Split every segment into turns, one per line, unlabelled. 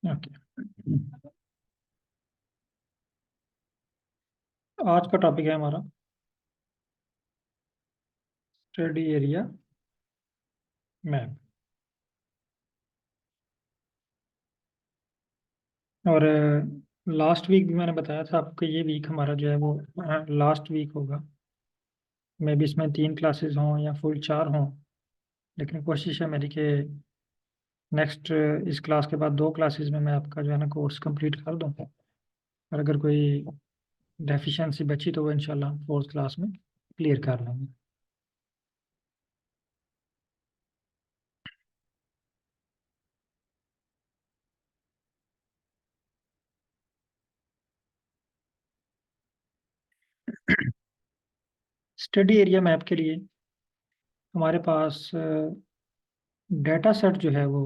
Okay. आज का topic है हमारा स्टडी एरिया मैप। और लास्ट वीक भी मैंने बताया था आपको, ये वीक हमारा जो है वो लास्ट वीक होगा। मे भी इसमें 3 क्लासेस हों या फुल 4 हों, लेकिन कोशिश है मेरी कि नेक्स्ट इस क्लास के बाद 2 क्लासेस में मैं आपका जो है ना कोर्स कंप्लीट कर दूँ। और अगर कोई डेफिशिएंसी बची तो वो इंशाल्लाह फोर्थ क्लास में क्लियर कर लेंगे। स्टडी एरिया मैप के लिए हमारे पास डेटा सेट जो है वो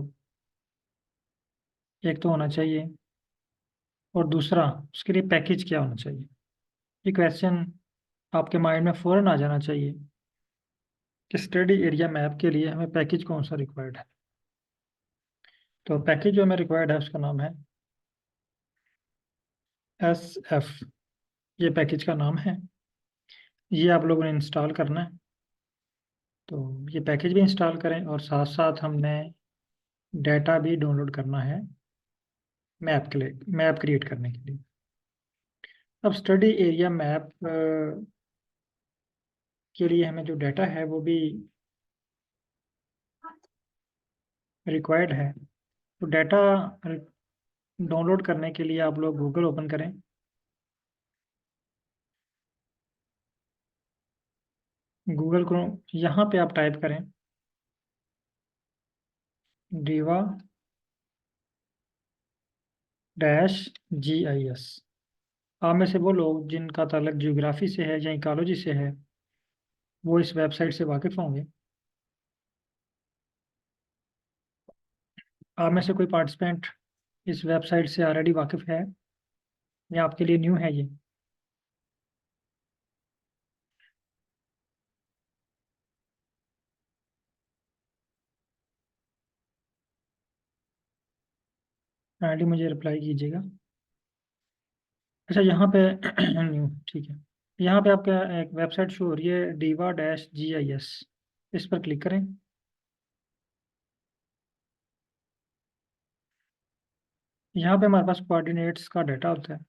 एक तो होना चाहिए, और दूसरा उसके लिए पैकेज क्या होना चाहिए। ये क्वेश्चन आपके माइंड में फौरन आ जाना चाहिए कि स्टडी एरिया मैप के लिए हमें पैकेज कौन सा रिक्वायर्ड है। तो पैकेज जो हमें रिक्वायर्ड है उसका नाम है SF। ये पैकेज का नाम है। ये आप लोगों ने इंस्टॉल करना है। तो ये पैकेज भी इंस्टॉल करें और साथ साथ हमने डाटा भी डाउनलोड करना है मैप के लिए, मैप क्रिएट करने के लिए। अब स्टडी एरिया मैप के लिए हमें जो डाटा है वो भी रिक्वायर्ड है। तो डाटा डाउनलोड करने के लिए आप लोग गूगल ओपन करें। गूगल को यहाँ पे आप टाइप करें डीवा -GIS। आप में से वो लोग जिनका ताल्लुक जियोग्राफी से है या इकोलॉजी से है वो इस वेबसाइट से वाकिफ़ होंगे। आप में से कोई पार्टिसिपेंट इस वेबसाइट से ऑलरेडी वाकिफ़ है या आपके लिए न्यू है ये? काइंडली मुझे रिप्लाई कीजिएगा। अच्छा, यहाँ पे न्यू, ठीक है। यहाँ पे आपका एक वेबसाइट शो हो रही है DIVA-GIS। इस पर क्लिक करें। यहाँ पे हमारे पास कोऑर्डिनेट्स का डाटा होता है,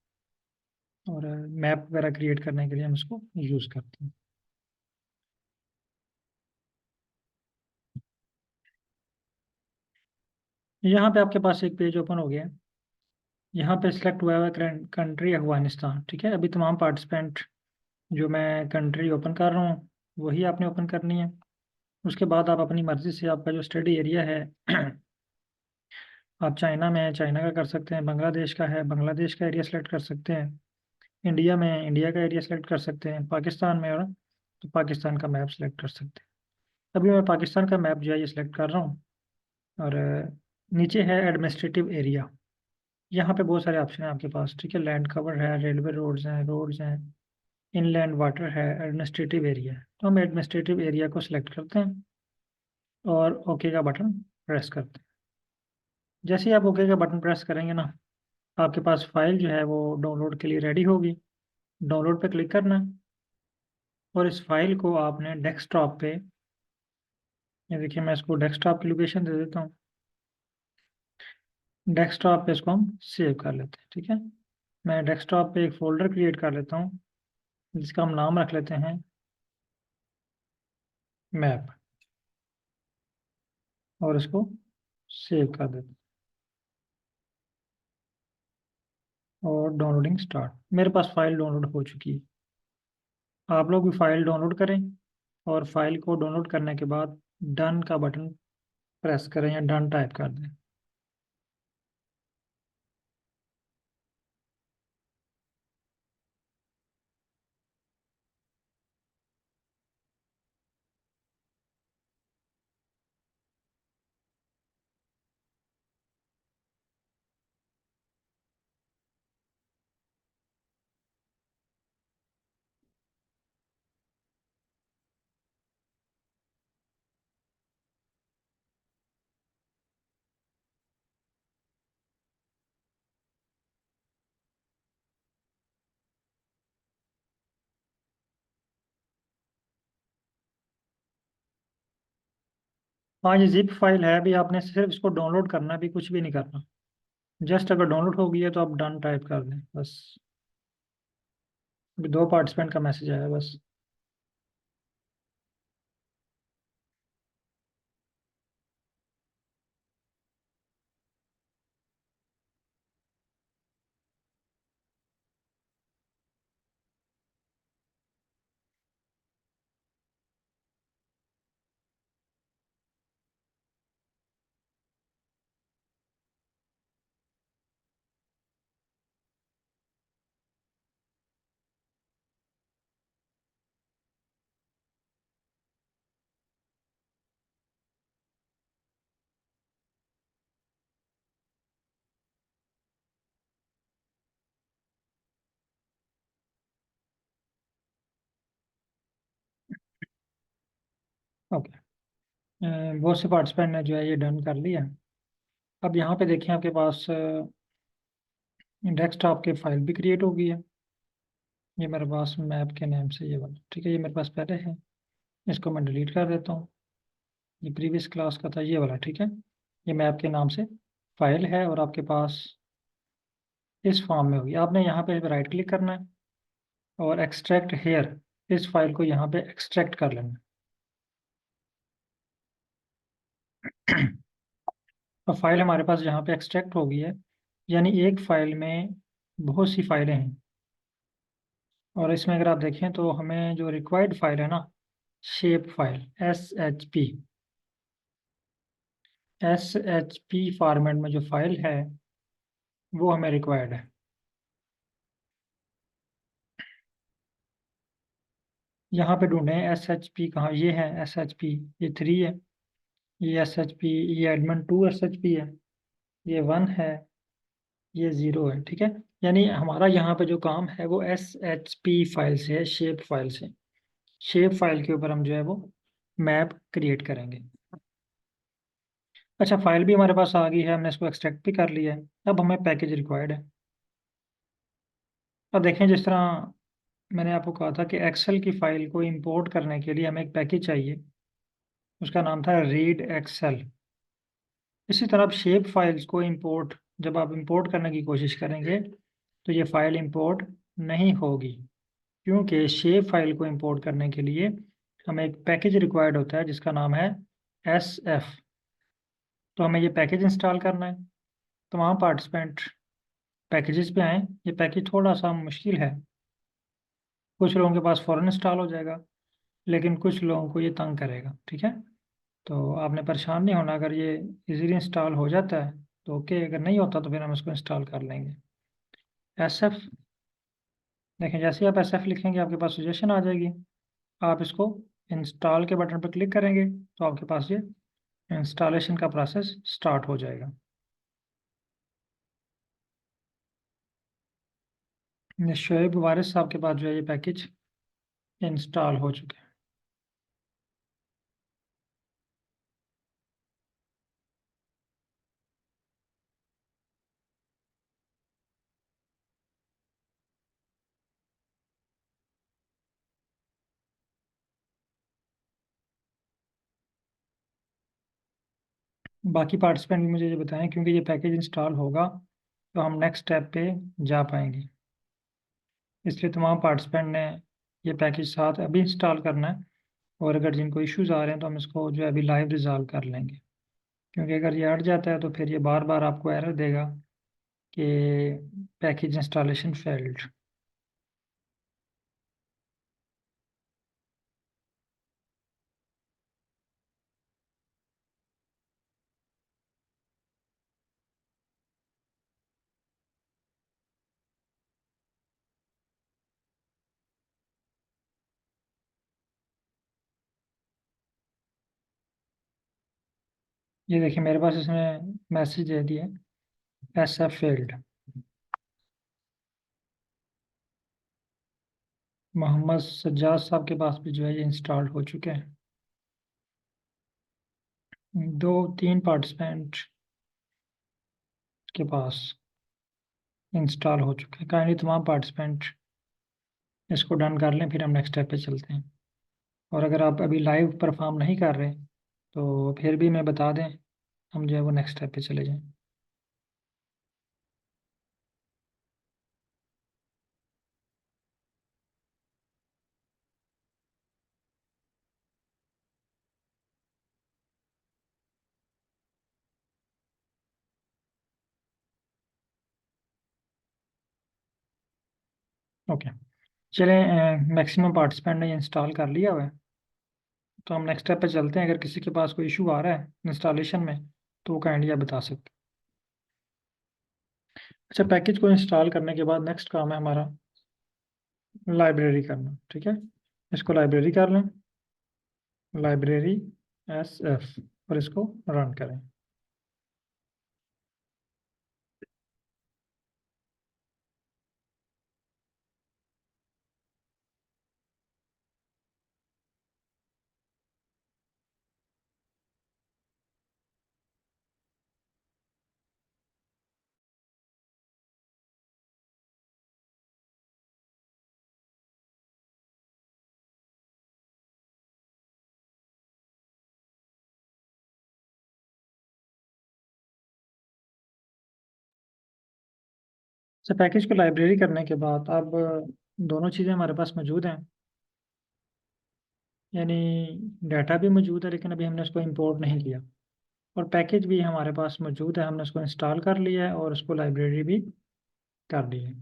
और मैप वगैरह क्रिएट करने के लिए हम इसको यूज़ करते हैं। यहाँ पे आपके पास एक पेज ओपन हो गया है। यहाँ पे सिलेक्ट हुआ है कंट्री अफगानिस्तान। ठीक है, अभी तमाम पार्टिसिपेंट जो मैं कंट्री ओपन कर रहा हूँ वही आपने ओपन करनी है। उसके बाद आप अपनी मर्ज़ी से आपका जो स्टडी एरिया है आप चाइना में है चाइना का कर सकते हैं, बांग्लादेश का है बांग्लादेश का एरिया सेलेक्ट कर सकते हैं, इंडिया में है इंडिया का एरिया सेलेक्ट कर सकते हैं, पाकिस्तान में और तो पाकिस्तान का मैप सेलेक्ट कर सकते हैं। अभी मैं पाकिस्तान का मैप जो है ये सिलेक्ट कर रहा हूँ। और नीचे है एडमिनिस्ट्रेटिव एरिया। यहाँ पे बहुत सारे ऑप्शन हैं आपके पास। ठीक है, लैंड कवर है, रेलवे रोड्स हैं, इनलैंड वाटर है, एडमिनिस्ट्रेटिव एरिया है। तो हम एडमिनिस्ट्रेटिव एरिया को सिलेक्ट करते हैं और ओके का बटन प्रेस करते हैं। जैसे ही आप ओके का बटन प्रेस करेंगे ना, आपके पास फाइल जो है वो डाउनलोड के लिए रेडी होगी। डाउनलोड पे क्लिक करना है और इस फाइल को आपने डेस्कटॉप पे, ये देखिए मैं इसको डेस्कटॉप की लोकेशन दे देता हूँ। डेस्कटॉप पे इसको हम सेव कर लेते हैं। ठीक है, मैं डेस्कटॉप पे एक फोल्डर क्रिएट कर लेता हूँ जिसका हम नाम रख लेते हैं मैप, और इसको सेव कर देते हैं और डाउनलोडिंग स्टार्ट। मेरे पास फाइल डाउनलोड हो चुकी है। आप लोग भी फाइल डाउनलोड करें और फाइल को डाउनलोड करने के बाद डन का बटन प्रेस करें या डन टाइप कर दें। हाँ, ये जिप फाइल है, अभी आपने सिर्फ इसको डाउनलोड करना है, अभी कुछ भी नहीं करना। जस्ट अगर डाउनलोड हो गई है तो आप डन टाइप कर दें बस। अभी 2 पार्टिसिपेंट का मैसेज आया बस। ओके। बहुत से पार्टिसिपेंट ने जो है ये डन कर लिया। अब यहाँ पे देखिए आपके पास डेस्कटॉप की फाइल भी क्रिएट हो गई है। ये मेरे पास मैप के नेम से ये वाला, ठीक है, ये मेरे पास पहले है। इसको मैं डिलीट कर देता हूँ। ये प्रीवियस क्लास का था ये वाला, ठीक है। ये मैप के नाम से फाइल है और आपके पास इस फॉर्म में होगी। आपने यहाँ पे राइट क्लिक करना है और एक्सट्रैक्ट हेयर, इस फाइल को यहाँ पे एक्सट्रैक्ट कर लेना है। तो फाइल हमारे पास यहाँ पे एक्सट्रैक्ट हो गई है, यानी एक फाइल में बहुत सी फाइलें हैं। और इसमें अगर आप देखें तो हमें जो रिक्वायर्ड फाइल है ना, shape file S H P format में जो फाइल है वो हमें रिक्वायर्ड है। यहाँ पे ढूंढे एस एच पी कहाँ, ये है एस एच पी, ये 3 है। ये एस एच पी, ये एडमिन 2 एस एच पी है, ये 1 है, ये 0 है, ठीक है। यानी हमारा यहाँ पे जो काम है वो एस एच पी फाइल से है, शेप फाइल से। शेप फाइल के ऊपर हम जो है वो मैप क्रिएट करेंगे। अच्छा, फाइल भी हमारे पास आ गई है, हमने इसको एक्सट्रैक्ट भी कर लिया है। अब हमें पैकेज रिक्वायर्ड है। अब देखें, जिस तरह मैंने आपको कहा था कि एक्सेल की फाइल को इंपोर्ट करने के लिए हमें एक पैकेज चाहिए, उसका नाम था रीड एक्सेल। इसी तरह आप शेप फाइल्स को इंपोर्ट, जब आप इंपोर्ट करने की कोशिश करेंगे तो ये फाइल इंपोर्ट नहीं होगी, क्योंकि शेप फाइल को इंपोर्ट करने के लिए हमें एक पैकेज रिक्वायर्ड होता है जिसका नाम है SF। तो हमें ये पैकेज इंस्टॉल करना है। तमाम पार्टिसिपेंट पैकेजेस पे आएँ। ये पैकेज थोड़ा सा मुश्किल है, कुछ लोगों के पास फ़ौरन इंस्टॉल हो जाएगा, लेकिन कुछ लोगों को ये तंग करेगा, ठीक है। तो आपने परेशान नहीं होना, अगर ये इजीली इंस्टॉल हो जाता है तो ओके, अगर नहीं होता तो फिर हम इसको इंस्टॉल कर लेंगे। SF, देखें जैसे ही आप SF लिखेंगे आपके पास सजेशन आ जाएगी। आप इसको इंस्टॉल के बटन पर क्लिक करेंगे तो आपके पास ये इंस्टॉलेशन का प्रोसेस स्टार्ट हो जाएगा। ये शोएब वारिस साहब के पास जो है ये पैकेज इंस्टॉल हो चुके हैं। बाकी पार्टिसिपेंट भी मुझे ये बताएं, क्योंकि ये पैकेज इंस्टॉल होगा तो हम नेक्स्ट स्टेप पे जा पाएंगे। इसलिए तमाम पार्टिसिपेंट ने ये पैकेज साथ अभी इंस्टॉल करना है। और अगर जिनको इश्यूज आ रहे हैं तो हम इसको जो है अभी लाइव रिजॉल्व कर लेंगे, क्योंकि अगर ये अट जाता है तो फिर ये बार बार आपको एरर देगा कि पैकेज इंस्टॉलेशन फेल्ड। ये देखिए मेरे पास इसमें मैसेज दे दिया, SF फेल्ड। मोहम्मद सज्जाद साहब के पास भी जो है ये इंस्टॉल्ड हो चुके हैं। 2-3 पार्टिसिपेंट के पास इंस्टॉल हो चुके हैं। काइंडली तमाम पार्टिसिपेंट इसको डन कर लें, फिर हम नेक्स्ट स्टेप पे चलते हैं। और अगर आप अभी लाइव परफॉर्म नहीं कर रहे तो फिर भी मैं बता दें, हम जो है वो नेक्स्ट स्टेप पे चले जाएं। ओके, चलें, मैक्सिमम पार्टिसिपेंट ने इंस्टॉल कर लिया हुआ है, तो हम नेक्स्ट स्टेप पे चलते हैं। अगर किसी के पास कोई इशू आ रहा है इंस्टॉलेशन में तो वो काइंडली आप बता सकते हैं। अच्छा, पैकेज को इंस्टॉल करने के बाद नेक्स्ट काम है हमारा लाइब्रेरी करना, ठीक है। इसको लाइब्रेरी कर लें, लाइब्रेरी SF, और इसको रन करें। अच्छा, पैकेज को लाइब्रेरी करने के बाद अब दोनों चीज़ें हमारे पास मौजूद हैं, यानी डाटा भी मौजूद है लेकिन अभी हमने उसको इंपोर्ट नहीं किया, और पैकेज भी हमारे पास मौजूद है, हमने उसको इंस्टॉल कर लिया है और उसको लाइब्रेरी भी कर ली है।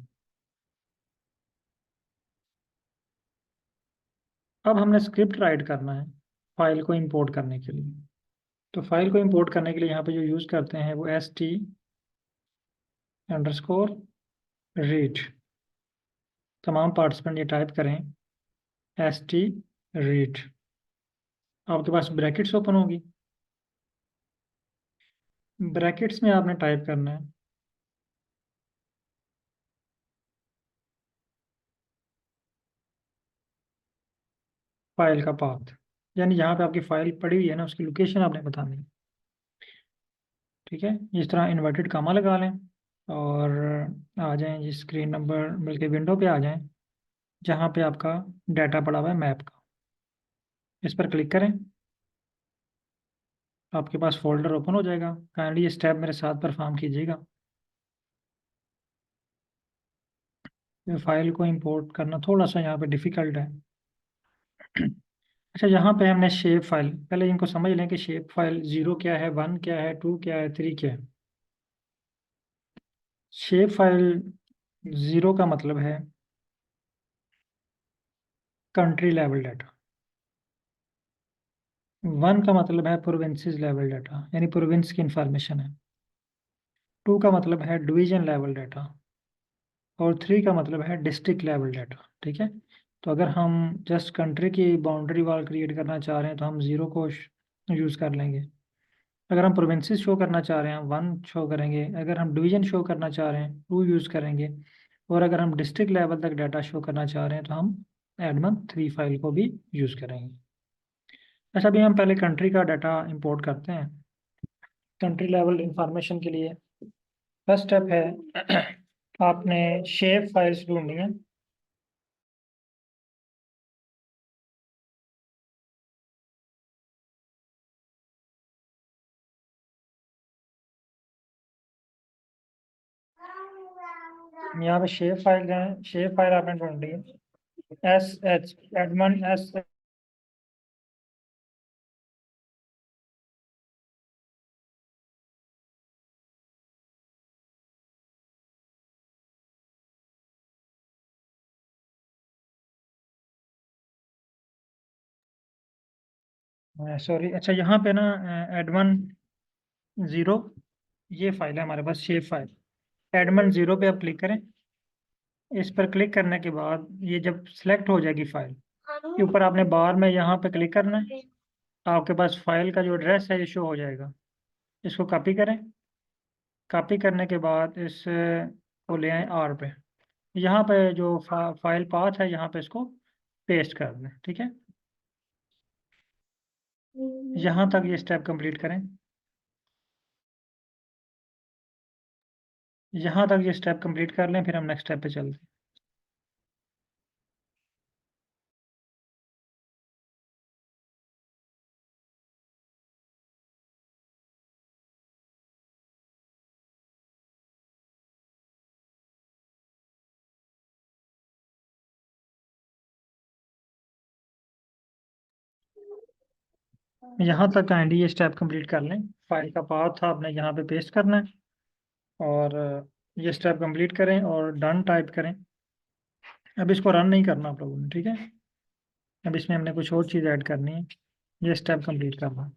अब हमने स्क्रिप्ट राइट करना है फाइल को इंपोर्ट करने के लिए। तो फाइल को इंपोर्ट करने के लिए यहाँ पे जो यूज़ करते हैं वो ST_read। तमाम पार्टिसिपेंट ये टाइप करें ST_read। आपके पास ब्रैकेट्स ओपन होगी, ब्रैकेट्स में आपने टाइप करना है फाइल का पाथ, यानी जहाँ पे आपकी फाइल पड़ी हुई है ना उसकी लोकेशन आपने बतानी है, ठीक है। इस तरह इन्वर्टेड कामा लगा लें और आ जाएं जिस स्क्रीन नंबर बल्कि विंडो पे आ जाएं जहाँ पे आपका डाटा पड़ा हुआ है मैप का। इस पर क्लिक करें, आपके पास फोल्डर ओपन हो जाएगा। काइंडली ये स्टेप मेरे साथ परफॉर्म कीजिएगा। फाइल को इंपोर्ट करना थोड़ा सा यहाँ पे डिफिकल्ट है। अच्छा, यहाँ पे हमने शेप फाइल, पहले इनको समझ लें कि शेप फाइल 0 क्या है, 1 क्या है, 2 क्या है, 3 क्या है। शेप फाइल 0 का मतलब है कंट्री लेवल डाटा, 1 का मतलब है प्रोविंसेस लेवल डाटा यानी प्रोविंस की इंफॉर्मेशन है, 2 का मतलब है डिवीजन लेवल डाटा, और 3 का मतलब है डिस्ट्रिक्ट लेवल डाटा, ठीक है। तो अगर हम जस्ट कंट्री की बाउंड्री वॉल क्रिएट करना चाह रहे हैं तो हम 0 को यूज़ कर लेंगे। अगर हम प्रोविंसेस शो करना चाह रहे हैं 1 शो करेंगे, अगर हम डिवीजन शो करना चाह रहे हैं 2 यूज़ करेंगे, और अगर हम डिस्ट्रिक्ट लेवल तक डाटा शो करना चाह रहे हैं तो हम एडमन 3 फाइल को भी यूज़ करेंगे। अच्छा, अभी हम पहले कंट्री का डाटा इंपोर्ट करते हैं। कंट्री लेवल इंफॉर्मेशन के लिए फर्स्ट स्टेप है आपने शेप फाइल्स ढूंढनी है। यहाँ पे शेप फाइल है, शेप फाइल आपने ढूंढनी है SH एडमन S। सॉरी, अच्छा यहाँ पे ना एडमन 0 ये फाइल है हमारे पास शेप फाइल। एडमन 0 पे आप क्लिक करें। इस पर क्लिक करने के बाद ये जब सिलेक्ट हो जाएगी फाइल के ऊपर आपने बार में यहाँ पे क्लिक करना है। आपके पास फाइल का जो एड्रेस है ये शो हो जाएगा। इसको कॉपी करें, कॉपी करने के बाद इस को ले आए R पे। यहाँ पे जो फाइल पाथ है यहाँ पे इसको पेस्ट कर दें, ठीक है। यहाँ तक ये स्टेप कंप्लीट करें, यहाँ तक ये स्टेप कंप्लीट कर लें, फिर हम नेक्स्ट स्टेप पे चलते हैं। यहाँ तक काइंडली ये स्टेप कंप्लीट कर लें। फाइल का पाथ था आपने यहाँ पे पेस्ट करना है, और ये स्टेप कंप्लीट करें और डन टाइप करें। अब इसको रन नहीं करना आप लोगों ने, ठीक है। अब इसमें हमने कुछ और चीज़ ऐड करनी है, ये स्टेप कंप्लीट करना है।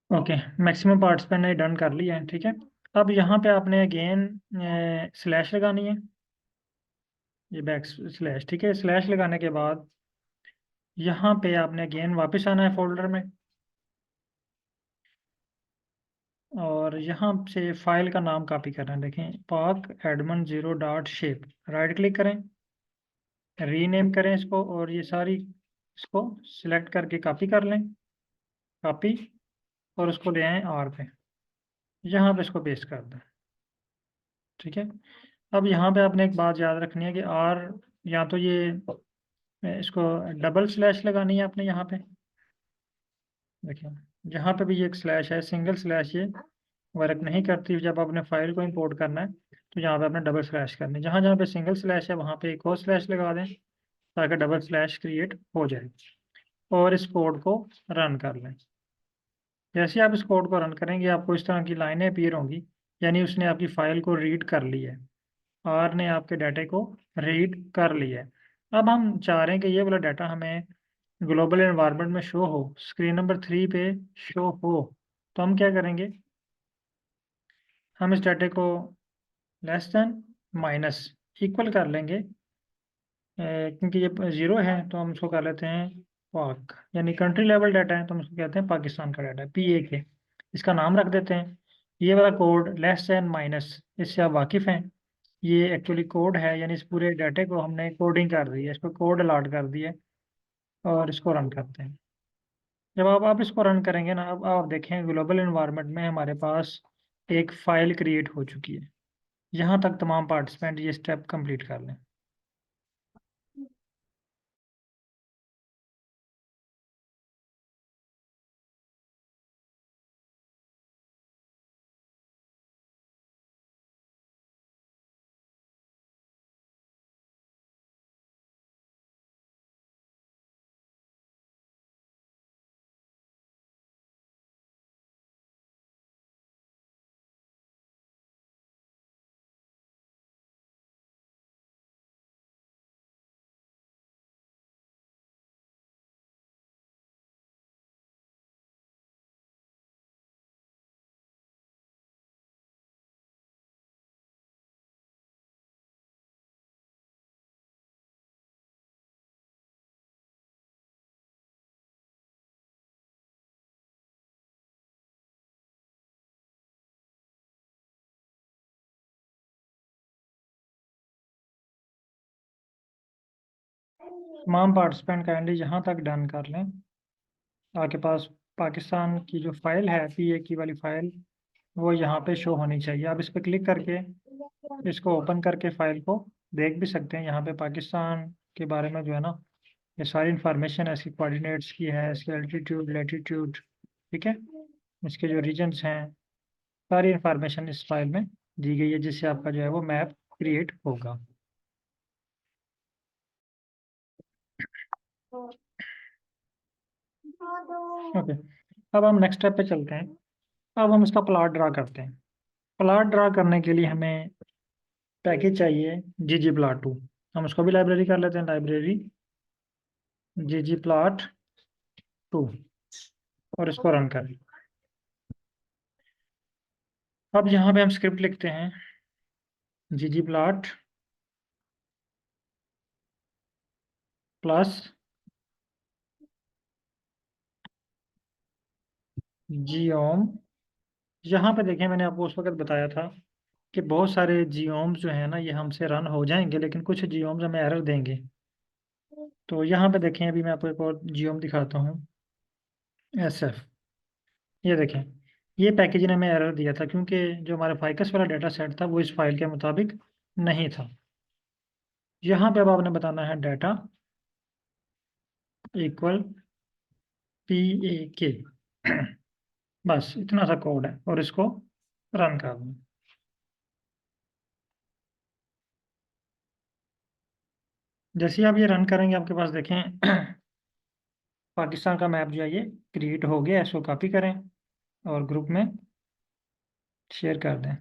ओके, मैक्सिमम पार्ट्स पे ने डन कर लिया है, ठीक है। अब यहाँ पे आपने अगेन स्लैश लगानी है, ये बैक स्लैश, ठीक है। स्लैश लगाने के बाद यहाँ पे आपने अगेन वापस आना है फोल्डर में, और यहाँ से फाइल का नाम कॉपी करना है। देखें, पाक एडमन 0.शेप, राइट क्लिक करें, रीनेम करें इसको, और ये सारी इसको सिलेक्ट करके कॉपी कर लें, कॉपी, और उसको ले आए आर पे, यहाँ पे इसको पेस्ट कर दें, ठीक है। अब यहाँ पे आपने एक बात याद रखनी है कि आर, या तो ये इसको डबल स्लैश लगानी है आपने यहाँ पे। देखिए, जहाँ पे भी ये एक स्लैश है, सिंगल स्लैश ये वर्क नहीं करती। जब आपने फाइल को इंपोर्ट करना है तो यहाँ पे आपने डबल स्लैश करनी है। जहाँ जहाँ पे सिंगल स्लैश है वहाँ पे एक और स्लैश लगा दें, ताकि डबल स्लैश क्रिएट हो जाए। और इस कोड को रन कर लें। जैसे आप इस कोड को रन करेंगे आपको इस तरह की लाइनें अपीयर होंगी, यानी उसने आपकी फाइल को रीड कर ली है, आर ने आपके डाटा को रीड कर लिया है। अब हम चाह रहे हैं कि ये वाला डाटा हमें ग्लोबल एनवायरनमेंट में शो हो, स्क्रीन नंबर 3 पे शो हो। तो हम क्या करेंगे, हम इस डाटे को लेस देन माइनस इक्वल कर लेंगे, क्योंकि ये जीरो है तो हम इसको कर लेते हैं पाक, यानी कंट्री लेवल डाटा है तो हम इसको कहते हैं पाकिस्तान का डाटा, PAK इसका नाम रख देते हैं। ये वाला कोड लेस देन माइनस, इससे आप वाकिफ़ हैं, ये एक्चुअली कोड है, यानी इस पूरे डाटे को हमने कोडिंग कर दी है, इसको कोड अलॉट कर दिया है। और इसको रन करते हैं। जब आप इसको रन करेंगे ना, अब आप देखें ग्लोबल एनवायरनमेंट में हमारे पास एक फाइल क्रिएट हो चुकी है। यहाँ तक तमाम पार्टिसिपेंट ये स्टेप कंप्लीट कर लें। तमाम पार्टिसिपेंट काइंडली यहाँ तक डन कर लें। आपके पास पाकिस्तान की जो फाइल है, PAK वाली फाइल, वो यहाँ पे शो होनी चाहिए। आप इस पर क्लिक करके इसको ओपन करके फाइल को देख भी सकते हैं। यहाँ पे पाकिस्तान के बारे में जो है ना, ये सारी इंफॉर्मेशन है, इसकी कोऑर्डिनेट्स की है, इसकी एल्टीट्यूड, लैटीट्यूड, ठीक है, इसके जो रीजन्स हैं, सारी इंफॉर्मेशन इस फाइल में दी गई है, जिससे आपका जो है वो मैप क्रिएट होगा। ओके, अब हम नेक्स्ट स्टेप पे चलते हैं। अब हम इसका प्लॉट ड्रा करते हैं। प्लॉट ड्रा करने के लिए हमें पैकेज चाहिए ggplot2। हम उसको भी लाइब्रेरी कर लेते हैं, लाइब्रेरी ggplot2, और इसको रन करें। अब यहाँ पे हम स्क्रिप्ट लिखते हैं, ggplot प्लस geom। यहाँ पे देखें, मैंने आपको उस वक्त बताया था कि बहुत सारे जियोम्स जो है ना, ये हमसे रन हो जाएंगे, लेकिन कुछ जियोम्स हमें एरर देंगे। तो यहाँ पे देखें, अभी मैं आपको एक और जियोम दिखाता हूँ, SF। ये देखें, ये पैकेज ने हमें एरर दिया था क्योंकि जो हमारा फाइकस वाला डाटा सेट था वो इस फाइल के मुताबिक नहीं था। यहाँ पे अब आपने बताना है डाटा इक्वल PAK। बस इतना सा कोड है और इसको रन कर दूँ। जैसे ही आप ये रन करेंगे आपके पास देखें पाकिस्तान का मैप जो है ये क्रिएट हो गया। इसको कॉपी करें और ग्रुप में शेयर कर दें।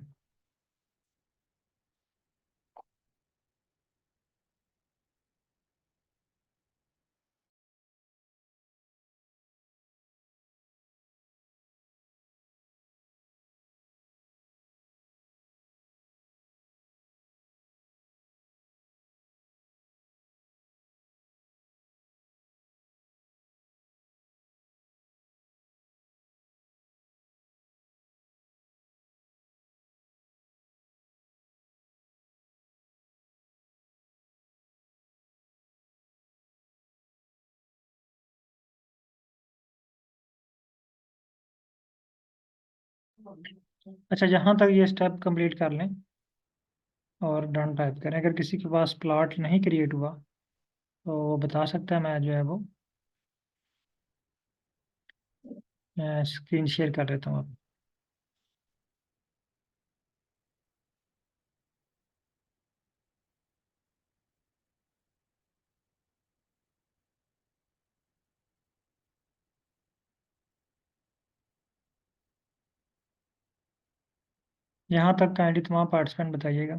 अच्छा, यहाँ तक ये स्टेप कंप्लीट कर लें और डन टाइप करें। अगर किसी के पास प्लॉट नहीं क्रिएट हुआ तो वो बता सकता है, मैं जो है वो स्क्रीन शेयर कर देता हूँ अब। यहाँ तक काइंडली तमाम पार्टिसिपेंट बताइएगा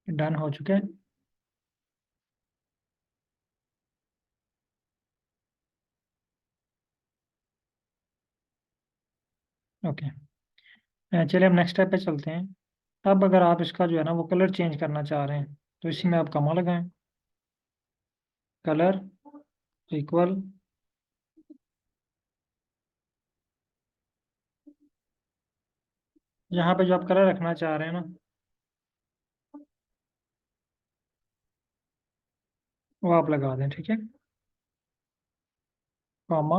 डन हो चुके हैं। ओके, चलिए अब नेक्स्ट स्टेप पे चलते हैं। अब अगर आप इसका जो है ना वो कलर चेंज करना चाह रहे हैं तो इसी में आप कमा लगाएं, कलर इक्वल यहाँ पे जो आप कलर रखना चाह रहे हैं ना वो आप लगा दें, ठीक है। कॉमा,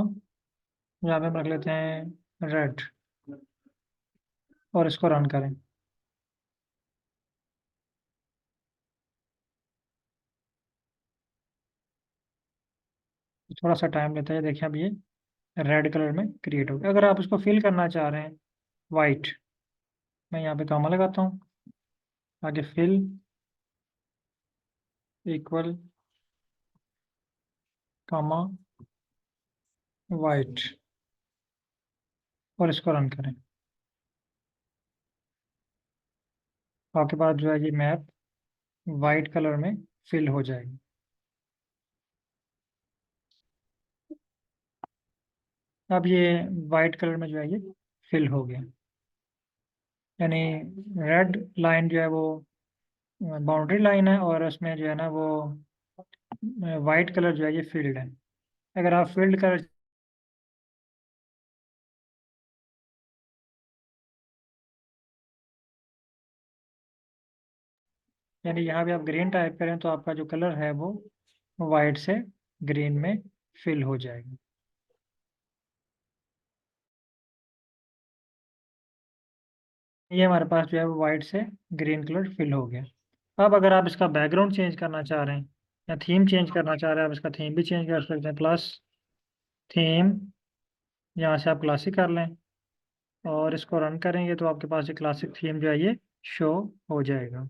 यहाँ पे हम रख लेते हैं रेड और इसको रन करें। थोड़ा सा टाइम लेता है, देखिए अब ये रेड कलर में क्रिएट हो गया। अगर आप इसको फिल करना चाह रहे हैं वाइट, मैं यहाँ पे कॉमा लगाता हूँ, आगे फिल इक्वल कॉमा वाइट और इसको रन करें। आपके पास जो है ये मैप वाइट कलर में फिल हो जाएगी। अब ये वाइट कलर में जो है ये फिल हो गया, यानी रेड लाइन जो है वो बाउंड्री लाइन है और उसमें जो है ना वो वाइट कलर जो है ये फील्ड है। अगर आप फील्ड कलर, यानी यहाँ भी आप ग्रीन टाइप करें तो आपका जो कलर है वो वाइट से ग्रीन में फिल हो जाएगा। ये हमारे पास जो है वो वाइट से ग्रीन कलर फिल हो गया। अब अगर आप इसका बैकग्राउंड चेंज करना चाह रहे हैं या थीम चेंज करना चाह रहे हैं, आप इसका थीम भी चेंज कर सकते हैं। प्लस थीम, यहाँ से आप क्लासिक कर लें और इसको रन करेंगे तो आपके पास ये क्लासिक थीम जो है ये शो हो जाएगा।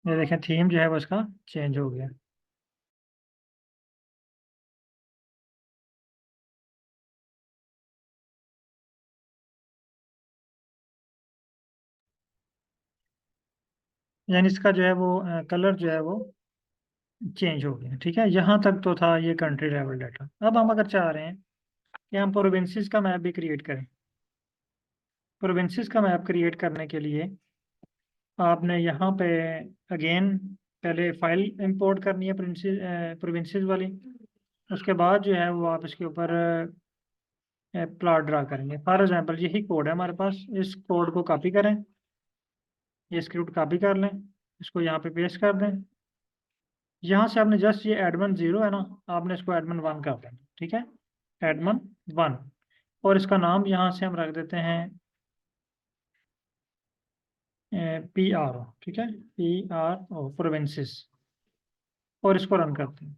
ये देखें थीम जो है वो इसका चेंज हो गया। यानी इसका जो है वो कलर जो है वो चेंज हो गया, ठीक है। यहाँ तक तो था ये कंट्री लेवल डाटा। अब हम अगर चाह रहे हैं कि हम प्रोविंसेस का मैप भी क्रिएट करें, प्रोविंसेस का मैप क्रिएट करने के लिए आपने यहाँ पे अगेन पहले फाइल इंपोर्ट करनी है प्रोविंसेस वाली। उसके बाद जो है वो आप इसके ऊपर प्लॉट ड्रा करेंगे। फॉर एग्जांपल यही कोड है हमारे पास, इस कोड को कॉपी करें, ये स्क्रिप्ट कॉपी कर लें, इसको यहाँ पे पेस्ट कर दें। यहाँ से आपने जस्ट ये एडमन 0 है ना, आपने इसको एडमन 1 कर देना, ठीक है, एडमन 1। और इसका नाम यहाँ से हम रख देते हैं PRO, ठीक है, PRO प्रोविंसेस, और इसको रन करते हैं।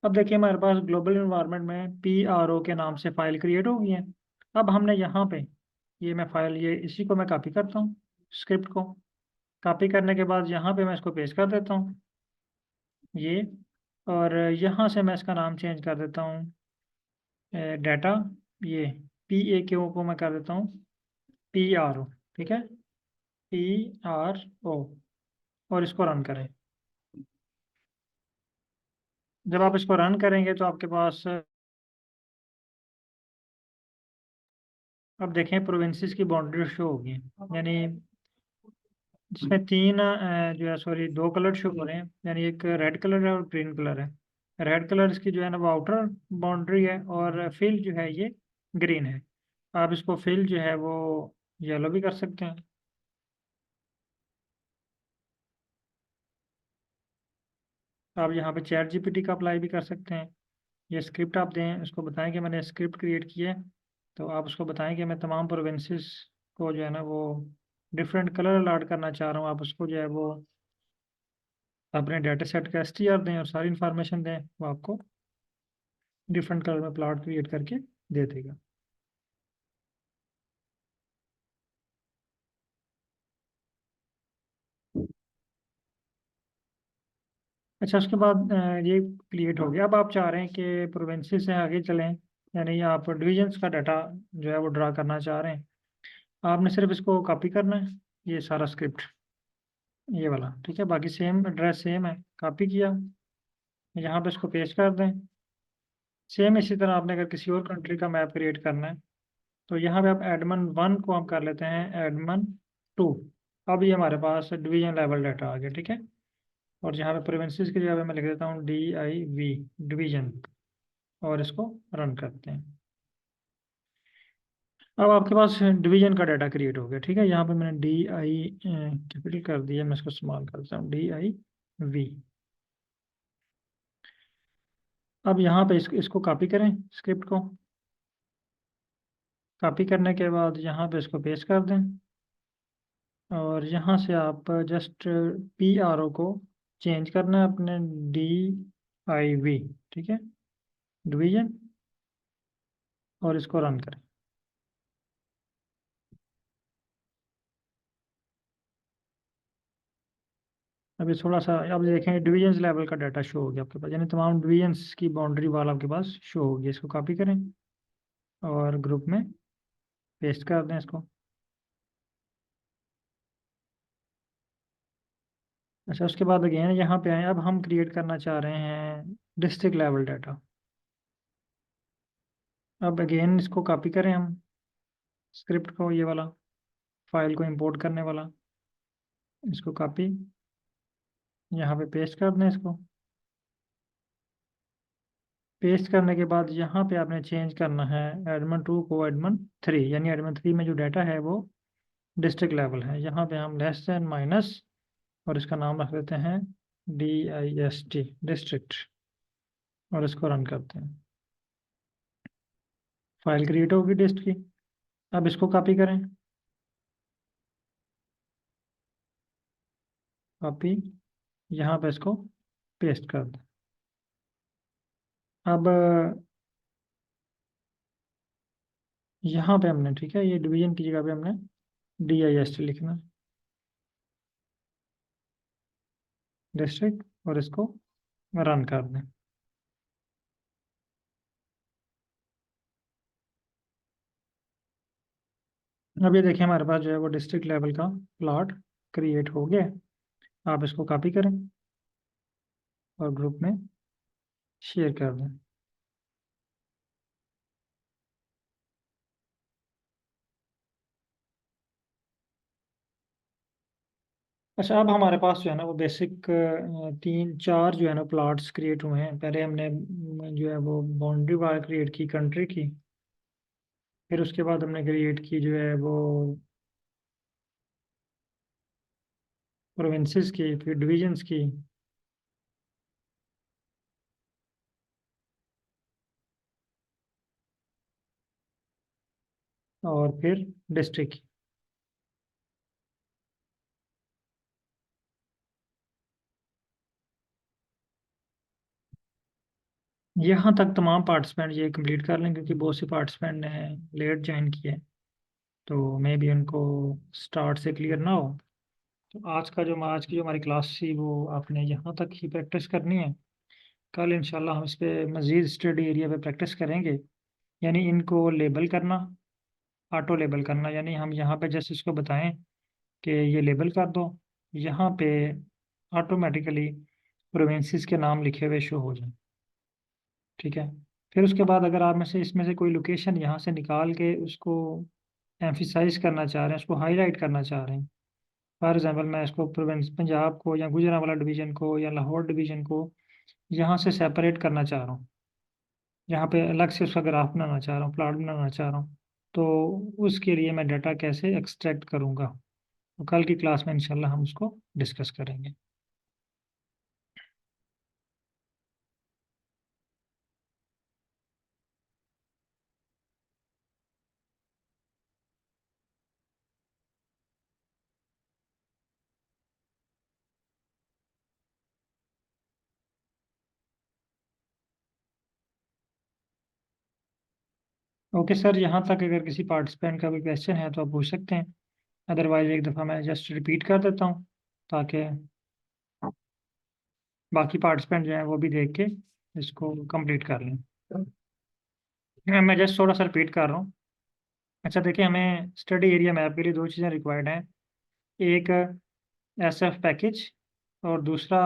अब देखिए हमारे पास ग्लोबल इन्वायरमेंट में PRO के नाम से फाइल क्रिएट हो गई है। अब हमने यहाँ पे ये मैं फाइल, ये इसी को मैं कॉपी करता हूँ, स्क्रिप्ट को कॉपी करने के बाद यहाँ पे मैं इसको पेस्ट कर देता हूँ ये, और यहाँ से मैं इसका नाम चेंज कर देता हूँ डाटा, ये PAQ को मैं कर देता हूँ PRO, ठीक है, PRO, और इसको रन करें। जब आप इसको रन करेंगे तो आपके पास अब देखें प्रोविंसेस की बाउंड्री शो होगी, यानी जिसमें तीन जो है सॉरी 2 कलर शो हो रहे हैं, यानी एक रेड कलर है और ग्रीन कलर है। रेड कलर इसकी जो है ना वो आउटर बाउंड्री है, और फिल जो है ये ग्रीन है। आप इसको फिल जो है वो येलो भी कर सकते हैं। आप यहाँ पे चैट GPT का अप्लाई भी कर सकते हैं। ये स्क्रिप्ट आप दें, उसको बताएं कि मैंने स्क्रिप्ट क्रिएट की है, तो आप उसको बताएं कि मैं तमाम प्रोविंसेस को जो है ना वो डिफरेंट कलर अलाट करना चाह रहा हूँ। आप उसको जो है वो अपने डाटा सेट का STR दें और सारी इन्फॉर्मेशन दें, वो आपको डिफरेंट कलर में प्लॉट क्रिएट करके दे देगा। अच्छा, उसके बाद ये क्रिएट हो गया। अब आप चाह रहे हैं कि प्रोविंसेस से आगे चलें, यानी आप डिविजन्स का डाटा जो है वो ड्रा करना चाह रहे हैं। आपने सिर्फ इसको कॉपी करना है, ये सारा स्क्रिप्ट, ये वाला, ठीक है, बाकी सेम एड्रेस सेम है, कॉपी किया, यहाँ पे इसको पेस्ट कर दें। सेम इसी तरह आपने अगर किसी और कंट्री का मैप क्रिएट करना है तो यहाँ पे आप एडमन 1 को हम कर लेते हैं एडमन 2। अब ये हमारे पास डिवीजन लेवल डाटा आ गया, ठीक है, और यहाँ पे प्रोविंसेस की जगह पे मैं लिख देता हूँ DIV, डिवीजन, और इसको रन करते हैं। अब आपके पास डिवीजन का डाटा क्रिएट हो गया, ठीक है, यहाँ पे मैंने DI कैपिटल कर दिया, मैं इसको स्मॉल कर देता हूँ DIV। अब यहाँ पे इसको कॉपी करें, स्क्रिप्ट को कॉपी करने के बाद यहाँ पे इसको पेस्ट कर दें, और यहाँ से आप जस्ट PRO को चेंज करना है अपने DIV, ठीक है, डिवीजन, और इसको रन करें। अभी थोड़ा सा अब देखेंगे डिवीजन लेवल का डाटा शो हो गया आपके पास, यानी तमाम डिवीजन्स की बाउंड्री वाल आपके पास शो होगी। इसको कॉपी करें और ग्रुप में पेस्ट कर दें इसको। अच्छा, उसके बाद अगेन यहाँ पे आए, अब हम क्रिएट करना चाह रहे हैं डिस्ट्रिक्ट लेवल डाटा। अब अगेन इसको कॉपी करें हम, स्क्रिप्ट को, ये वाला फाइल को इंपोर्ट करने वाला, इसको कॉपी, यहाँ पे पेस्ट कर दें इसको। पेस्ट करने के बाद यहाँ पे आपने चेंज करना है एडमन 2 को एडमन 3, यानी एडमन 3 में जो डाटा है वो डिस्ट्रिक्ट लेवल है। यहाँ पे हम लेस देन माइनस, और इसका नाम रख देते हैं DIST, डिस्ट्रिक्ट, और इसको रन करते हैं। फाइल क्रिएट होगी डिस्ट की। अब इसको कॉपी करें, कॉपी, यहाँ पे इसको पेस्ट कर दें। अब यहाँ पे हमने, ठीक है, ये डिवीजन की जगह पे हमने DIST लिखना है, डिस्ट्रिक्ट, और इसको रन कर दें। अब ये देखिए हमारे पास जो है वो डिस्ट्रिक्ट लेवल का प्लॉट क्रिएट हो गया है। आप इसको कॉपी करें और ग्रुप में शेयर कर दें। अच्छा, अब हमारे पास जो है ना वो बेसिक 3 4 जो है ना प्लॉट्स क्रिएट हुए हैं। पहले हमने जो है वो बाउंड्री वाल क्रिएट की कंट्री की, फिर उसके बाद हमने क्रिएट की जो है वो प्रोविंसेस की, फिर डिविजन्स की, और फिर डिस्ट्रिक्ट की। यहाँ तक तमाम पार्टिसिपेंट ये कंप्लीट कर लें, क्योंकि बहुत से पार्टिसिपेंट ने लेट ज्वाइन किए, तो मे भी उनको स्टार्ट से क्लियर ना हो। तो आज की जो हमारी क्लास थी वो आपने यहाँ तक ही प्रैक्टिस करनी है। कल इंशाल्लाह हम इस पे मज़ीद स्टडी एरिया पे प्रैक्टिस करेंगे, यानी इनको लेबल करना, ऑटो लेबल करना, यानी हम यहाँ पे जैसे इसको बताएं कि ये लेबल कर दो, यहाँ पे ऑटोमेटिकली प्रोविंसेस के नाम लिखे हुए शो हो जाए। ठीक है। फिर उसके बाद अगर आप में से इसमें से कोई लोकेशन यहाँ से निकाल के उसको एम्फिसाइज करना चाह रहे हैं, उसको हाईलाइट करना चाह रहे हैं, फॉर एग्जांपल मैं इसको प्रोविंस पंजाब को या गुजरांवाला डिवीजन को या लाहौर डिवीजन को यहाँ से सेपरेट करना चाह रहा हूँ, यहाँ पे अलग से उसका ग्राफ बनाना चाह रहा हूँ, प्लॉट बनाना चाह रहा हूँ, तो उसके लिए मैं डाटा कैसे एक्सट्रैक्ट करूँगा, तो कल की क्लास में इंशाल्लाह हम उसको डिस्कस करेंगे। ओके सर, यहाँ तक अगर किसी पार्टिसिपेंट का कोई क्वेश्चन है तो आप पूछ सकते हैं, अदरवाइज एक दफ़ा मैं जस्ट रिपीट कर देता हूँ ताकि बाकी पार्टिसिपेंट जो हैं वो भी देख के इसको कंप्लीट कर लें। मैं जस्ट थोड़ा सा रिपीट कर रहा हूँ। अच्छा देखिए, हमें स्टडी एरिया मैप के लिए दो चीज़ें रिक्वायर्ड हैं, एक एसएफ पैकेज और दूसरा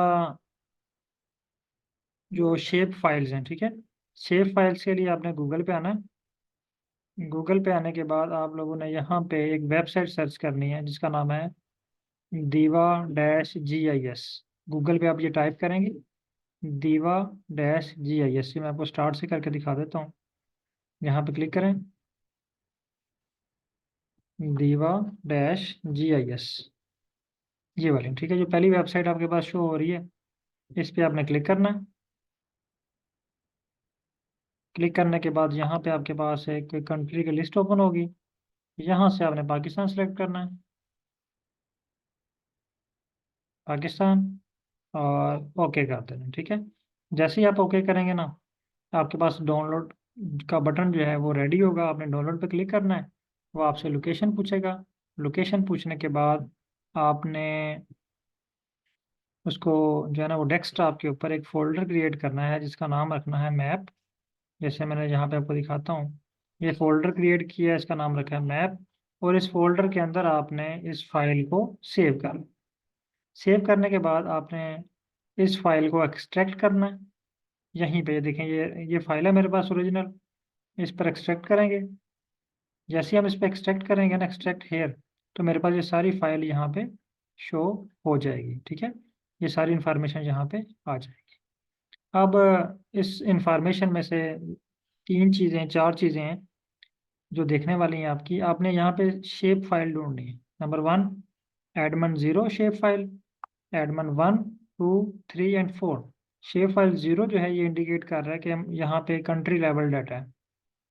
जो शेप फाइल्स हैं। ठीक है। शेप फाइल्स के लिए आपने गूगल पे आना है। गूगल पे आने के बाद आप लोगों ने यहाँ पे एक वेबसाइट सर्च करनी है जिसका नाम है दीवा-GIS। गूगल पे आप ये टाइप करेंगे दीवा-GIS, मैं आपको स्टार्ट से करके दिखा देता हूँ। यहाँ पे क्लिक करें, दीवा-GIS, ये वाली। ठीक है, जो पहली वेबसाइट आपके पास शो हो रही है इस पे आपने क्लिक करना है। क्लिक करने के बाद यहाँ पे आपके पास एक कंट्री की लिस्ट ओपन होगी, यहाँ से आपने पाकिस्तान सेलेक्ट करना है, पाकिस्तान, और ओके कर देना है। ठीक है। जैसे ही आप ओके करेंगे ना, आपके पास डाउनलोड का बटन जो है वो रेडी होगा, आपने डाउनलोड पे क्लिक करना है। वो आपसे लोकेशन पूछेगा, लोकेशन पूछने के बाद आपने उसको जो है ना वो डेस्कटॉप के ऊपर एक फोल्डर क्रिएट करना है जिसका नाम रखना है मैप। जैसे मैंने यहाँ पे आपको दिखाता हूँ, ये फोल्डर क्रिएट किया है, इसका नाम रखा है मैप, और इस फोल्डर के अंदर आपने इस फाइल को सेव करना। सेव करने के बाद आपने इस फाइल को एक्सट्रैक्ट करना है। यहीं पे देखें, ये फाइल है मेरे पास ओरिजिनल, इस पर एक्सट्रैक्ट करेंगे। जैसे ही हम इस पर एक्सट्रैक्ट करेंगे ना, एक्सट्रैक्ट हेयर, तो मेरे पास ये सारी फाइल यहाँ पे शो हो जाएगी। ठीक है। ये सारी इंफॉर्मेशन यहाँ पे आ जाएगी। अब इस इंफॉर्मेशन में से तीन चीज़ें, चार चीज़ें हैं जो देखने वाली हैं आपकी। आपने यहाँ पे शेप फाइल ढूंढनी है। Number one, Edmund zero shape file, Edmund 1, 2, 3 and 4। Shape file zero जो है ये इंडिकेट कर रहा है कि हम यहाँ पे कंट्री लेवल डाटा है,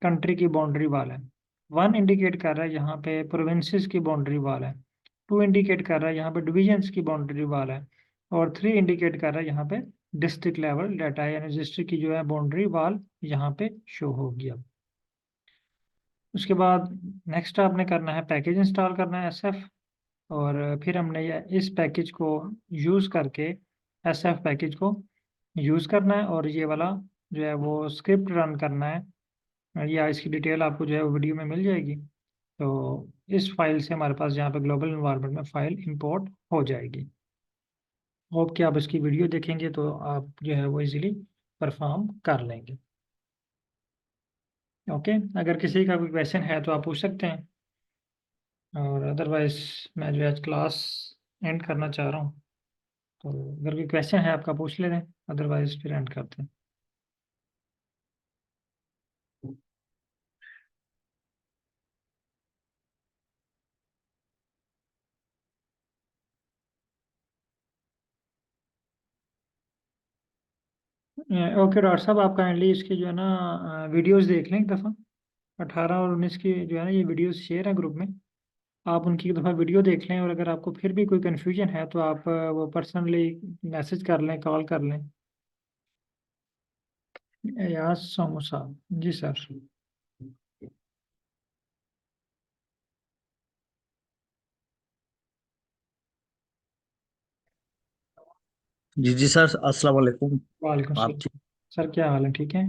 कंट्री की बाउंड्री वाल है। 1 इंडिकेट कर रहा है यहाँ पे प्रोविंसेस की बाउंड्री वाल है। 2 इंडिकेट कर रहा है यहाँ पे डिविजन्स की बाउंड्री वाल है। और 3 इंडिकेट कर रहा है यहाँ पे डिस्ट्रिक्ट लेवल डाटा है, यानी डिस्ट्रिक्ट की जो है बाउंड्री वाल यहाँ पे शो होगी। अब उसके बाद नेक्स्ट आपने करना है पैकेज इंस्टॉल करना है, SF। और फिर हमने ये इस पैकेज को यूज़ करके, SF पैकेज को यूज़ करना है, और ये वाला जो है वो स्क्रिप्ट रन करना है, या इसकी डिटेल आपको जो है वो वीडियो में मिल जाएगी। तो इस फाइल से हमारे पास यहाँ पे ग्लोबल इन्वायरमेंट में फाइल इंपोर्ट हो जाएगी। होप कि आप इसकी वीडियो देखेंगे तो आप जो है वो इजीली परफॉर्म कर लेंगे। ओके, अगर किसी का कोई क्वेश्चन है तो आप पूछ सकते हैं, और अदरवाइज मैं जो है आज क्लास एंड करना चाह रहा हूँ। तो अगर कोई क्वेश्चन है आपका पूछ ले लें, अदरवाइज फिर एंड करते हैं। ओके डॉक्टर साहब, आप काइंडली इसके जो है ना वीडियोस देख लें एक दफ़ा। 18 और 19 की जो है ना ये वीडियोस शेयर है ग्रुप में। आप उनकी एक दफ़ा वीडियो देख लें, और अगर आपको फिर भी कोई कन्फ्यूजन है तो आप वो पर्सनली मैसेज कर लें, कॉल कर लें। यार सोमू साहब जी सर।
जी जी सर, अस्सलाम वालेकुम।
वालेकुम
आप ठीक?
सलाम। सर क्या हाल है, ठीक है?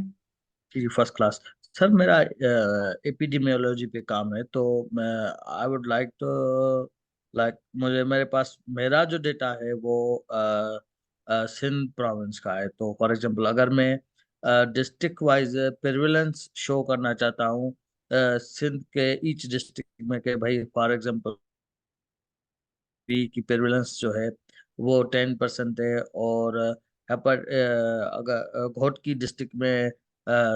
जी फर्स्ट क्लास। सर मेरा एपिडेमियोलॉजी पे काम है, तो मैं आई वुड लाइक टू मुझे मेरे पास मेरा जो डेटा है वो सिंध प्रोविंस का है। तो फॉर एग्जांपल अगर मैं डिस्ट्रिक्ट वाइज प्रेवलेंस शो करना चाहता हूँ सिंध के ईच डिस्ट्रिक्ट में, कि भाई फॉर एग्जांपल बी की प्रेवलेंस जो है वो 10% है, और हेपर अगर घोट की डिस्ट्रिक्ट में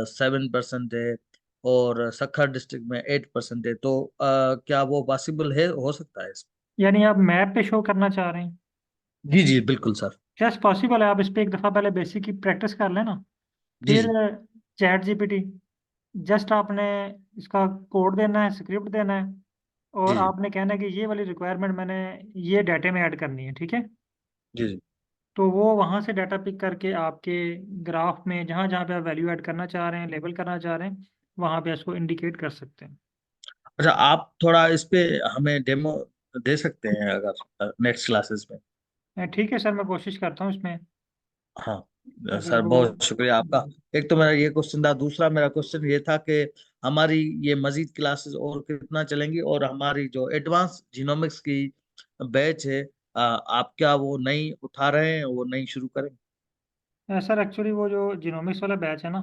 7% है, और सक्खर डिस्ट्रिक्ट में 8% है, तो क्या वो पॉसिबल है, हो सकता है इसमें?
यानी आप मैप पे शो करना चाह रहे हैं?
जी जी बिल्कुल सर।
यस पॉसिबल है। आप इस पे एक दफ़ा पहले बेसिक की प्रैक्टिस कर लेना।
जी
फिर
जी
चैट जीपीटी, जस्ट आपने इसका कोड देना है, स्क्रिप्ट देना है, और
जी जी
आपने कहना है कि ये वाली रिक्वायरमेंट मैंने ये डाटे में ऐड करनी है, ठीक है?
जी जी।
तो वो वहाँ से डाटा पिक करके आपके ग्राफ में जहाँ जहाँ पे आप वैल्यू ऐड करना चाह रहे हैं, लेबल करना चाह रहे हैं, वहाँ पे इसको इंडिकेट कर सकते हैं।
अच्छा, आप थोड़ा इस पे हमें डेमो दे सकते हैं अगर नेक्स्ट क्लासेस में?
ठीक है सर, मैं कोशिश करता हूँ इसमें।
हाँ
अगर
सर,
वो
बहुत शुक्रिया आपका। एक तो मेरा ये क्वेश्चन था, दूसरा मेरा क्वेश्चन ये था कि हमारी ये मजीद क्लासेस और कितना चलेंगी, और हमारी जो एडवांस जीनोमिक्स की बैच है, आप क्या वो नई उठा रहे हैं, वो नई शुरू करें?
सर एक्चुअली वो जो जिनोमिक्स वाला बैच है ना,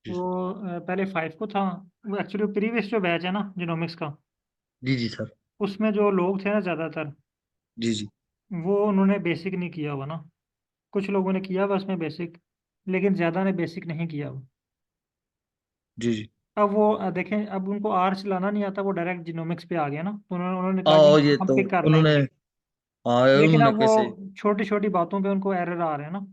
जी
वो पहले 5 को था। वो एक्चुअली प्रीवियस जो बैच है ना जिनोमिक्स का,
जी जी सर।
उसमें जो लोग थे ना ज़्यादातर,
जी जी
वो उन्होंने बेसिक नहीं किया हुआ ना। कुछ लोगों ने किया हुआ उसमें बेसिक, लेकिन ज़्यादा ने बेसिक नहीं किया हुआ।
जी जी।
अब वो देखें, अब उनको आर चलाना नहीं आता, वो डायरेक्ट जिनोमिक्स पे आ गया ना, तो उन्होंने उन्होंने कहा कि
और ये
हम
तो
पिक कर
उन्होंने,
लेंगे।
हाँ
लेकिन
उन्होंने
अब वो
कैसे?
छोटी छोटी बातों पे उनको एरर आ रहे हैं ना।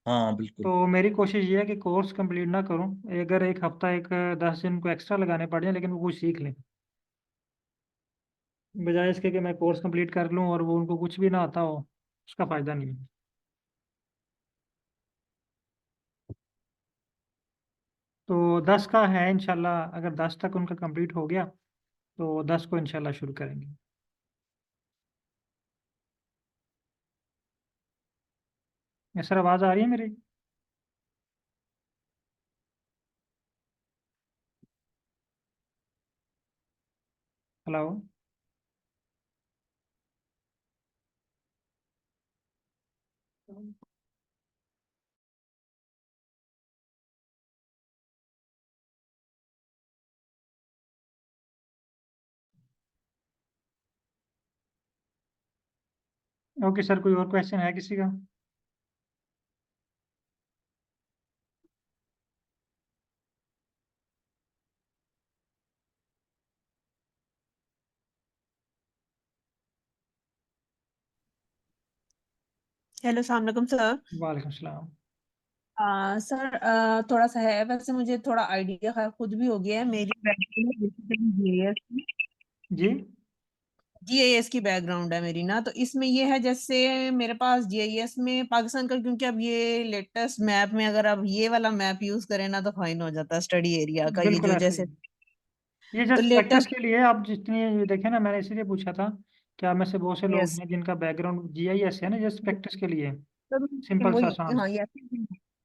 हाँ बिल्कुल।
तो मेरी कोशिश ये है कि कोर्स कंप्लीट ना करूं, अगर एक हफ्ता, एक 10 दिन को एक्स्ट्रा लगाने पड़ जाए, लेकिन वो कुछ सीख लें, बजाय इसके कि मैं कोर्स कंप्लीट कर लूं और वो उनको कुछ भी ना आता हो। उसका फायदा नहीं है। तो 10 का है इंशाल्लाह, अगर 10 तक उनका कंप्लीट हो गया तो 10 को इंशाल्लाह शुरू करेंगे। ये सर आवाज़ आ रही है मेरी? हेलो? ओके सर, कोई और क्वेश्चन है किसी का?
हेलो सलाम वालेकुम सर।
वालेकुम सलाम।
सर थोड़ा सा है, वैसे मुझे थोड़ा आइडिया खैर खुद भी हो गया है। मेरी बैकग्राउंड
जी।
जीआईएस की बैकग्राउंड है मेरी ना, तो इसमें ये है जैसे मेरे पास जीआईएस में पाकिस्तान का, क्योंकि अब ये लेटेस्ट मैप में अगर अब ये वाला मैप यूज करें ना तो फाइन हो जाता है स्टडी एरिया का, ये
बिल्कुल
जो
ऐसे ही
जैसे
है। ये
तो
जस्ट प्रैक्टिस
लेटेस्ट।
के लिए आप जितनी ये देखें ना, मैंने इसीलिए पूछा था कि आप में से बहुत से लोग
यस,
हैं जिनका बैकग्राउंड जीआईएस है ना, जस्ट प्रैक्टिस के लिए।
तो
सिंपल सा
वही
आसान।
हाँ यस।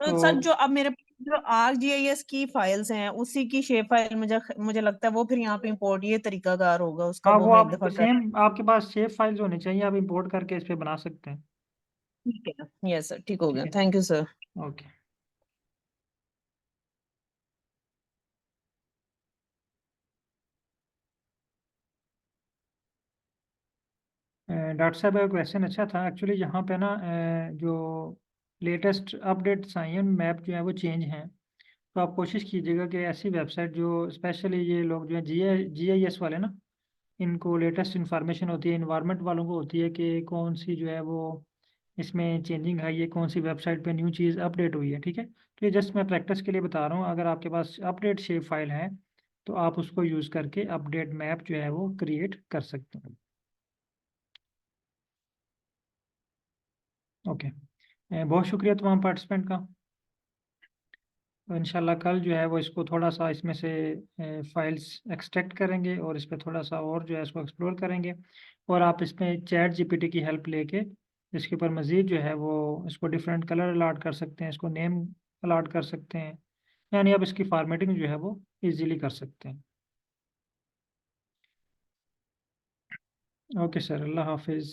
तो
तो
सर जो अब मेरे पास जो आरजीआईएस की फाइल्स हैं उसी की शेप फाइल मुझे मुझे लगता है वो फिर यहाँ पे इंपोर्ट ये तरीकाकार होगा उसका,
हाँ,
वो
वो
मैं एक
आप
दफा कर।
सेम, आपके पास शेप फाइल्स होनी चाहिए, आप इंपोर्ट करके इस पे बना सकते हैं।
ठीक है, यस सर, ठीक हो
ठीक
गया,
है।
Thank you sir.
Okay. Doctor साहब का क्वेश्चन अच्छा था एक्चुअली। यहाँ पे ना जो लेटेस्ट अपडेट्स आई हैं, मैप जो है वो चेंज हैं। तो आप कोशिश कीजिएगा कि ऐसी वेबसाइट जो स्पेशली ये लोग जो है जीआईएस वाले ना, इनको लेटेस्ट इन्फॉर्मेशन होती है, इन्वायरमेंट वालों को होती है कि कौन सी जो है वो इसमें चेंजिंग है, ये कौन सी वेबसाइट पे न्यू चीज़ अपडेट हुई है, ठीक है। तो ये जस्ट मैं प्रैक्टिस के लिए बता रहा हूँ। अगर आपके पास अपडेट शेप फाइल है तो आप उसको यूज़ करके अपडेट मैप जो है वो क्रिएट कर सकते हैं। ओके, बहुत शुक्रिया तमाम पार्टिसिपेंट का। तो इंशाल्लाह कल जो है वो इसको थोड़ा सा इसमें से फाइल्स एक्सट्रैक्ट करेंगे और इस पर थोड़ा सा और जो है इसको एक्सप्लोर करेंगे, और आप इसमें चैट जीपीटी की हेल्प लेके इसके ऊपर मज़ीद जो है वो इसको डिफरेंट कलर अलाट कर सकते हैं, इसको नेम अलाट कर सकते हैं, यानी आप इसकी फॉर्मेटिंग जो है वो इजीली कर सकते हैं। ओके सर, अल्लाह हाफिज़।